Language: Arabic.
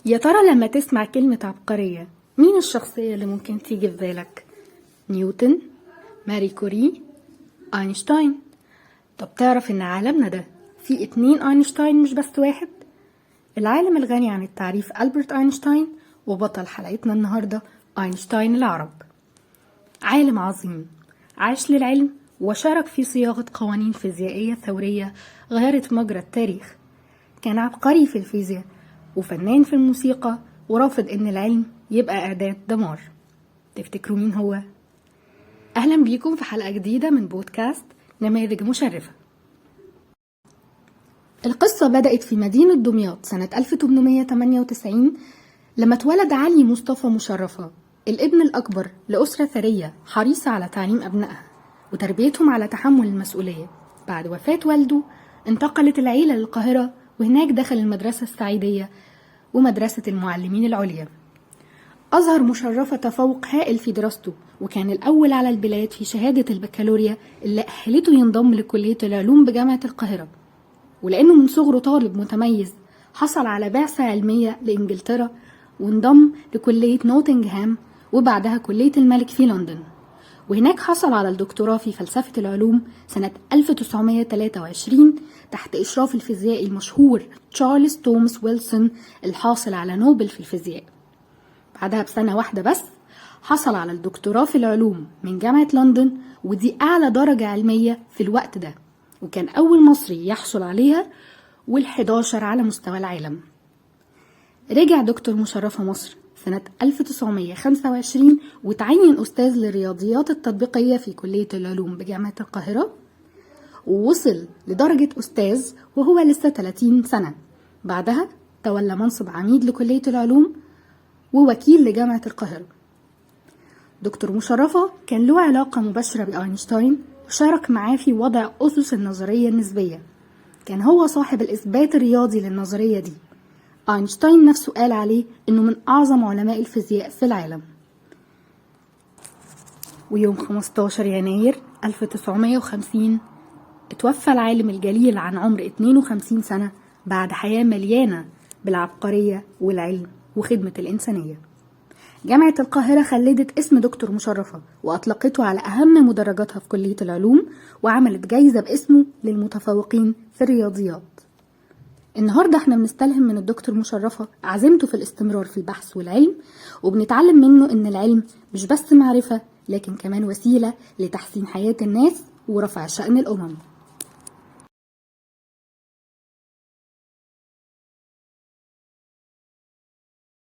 يا ترى لما تسمع كلمة عبقرية مين الشخصية اللي ممكن تيجي في بالك؟ نيوتن، ماري كوري، أينشتاين. طب تعرف إن عالمنا ده فيه 2 أينشتاين مش بس واحد؟ العالم الغني عن التعريف ألبرت أينشتاين، وبطل حلقتنا النهاردة أينشتاين العرب. عالم عظيم عاش للعلم وشارك في صياغة قوانين فيزيائية ثورية غيرت مجرى التاريخ. كان عبقري في الفيزياء وفنان في الموسيقى ورافض ان العلم يبقى أداة دمار. تفتكروا مين هو؟ أهلا بيكم في حلقة جديدة من بودكاست نماذج مشرفة. القصة بدأت في مدينة دمياط سنة 1898 لما اتولد علي مصطفى مشرفة، الابن الأكبر لأسرة ثرية حريصة على تعليم أبنائها وتربيتهم على تحمل المسؤولية. بعد وفاة والده انتقلت العيلة للقاهرة، وهناك دخل المدرسة السعيدية ومدرسة المعلمين العليا. أظهر مشرفة تفوق هائل في دراسته، وكان الأول على البلاد في شهادة البكالوريا اللي أهلته ينضم لكلية العلوم بجامعة القاهرة. ولأنه من صغره طالب متميز حصل على بعثة علمية لإنجلترا وانضم لكلية نوتنغهام وبعدها كلية الملك في لندن، وهناك حصل على الدكتوراه في فلسفة العلوم سنة 1923 تحت إشراف الفيزيائي المشهور تشارلز توماس ويلسون الحاصل على نوبل في الفيزياء. بعدها بسنة واحدة بس حصل على الدكتوراه في العلوم من جامعة لندن، ودي أعلى درجة علمية في الوقت ده، وكان أول مصري يحصل عليها وال11 على مستوى العالم. رجع دكتور مشرفة مصر سنة 1925 وتعين أستاذ للرياضيات التطبيقية في كلية العلوم بجامعة القاهرة، ووصل لدرجة أستاذ وهو لسه 30 سنة. بعدها تولى منصب عميد لكلية العلوم ووكيل لجامعة القاهرة. دكتور مشرفة كان له علاقة مباشرة بأينشتاين وشارك معاه في وضع أسس النظرية النسبية. كان هو صاحب الإثبات الرياضي للنظرية دي. أينشتاين نفسه قال عليه إنه من أعظم علماء الفيزياء في العالم. ويوم 15 يناير 1950 اتوفى العالم الجليل عن عمر 52 سنة بعد حياة مليانة بالعبقرية والعلم وخدمة الإنسانية. جامعة القاهرة خلدت اسم دكتور مشرفة وأطلقته على أهم مدرجاتها في كلية العلوم، وعملت جايزة باسمه للمتفوقين في الرياضيات. النهاردة احنا بنستلهم من الدكتور مشرفة عزيمته في الاستمرار في البحث والعلم، وبنتعلم منه ان العلم مش بس معرفة لكن كمان وسيلة لتحسين حياة الناس ورفع شأن الأمم.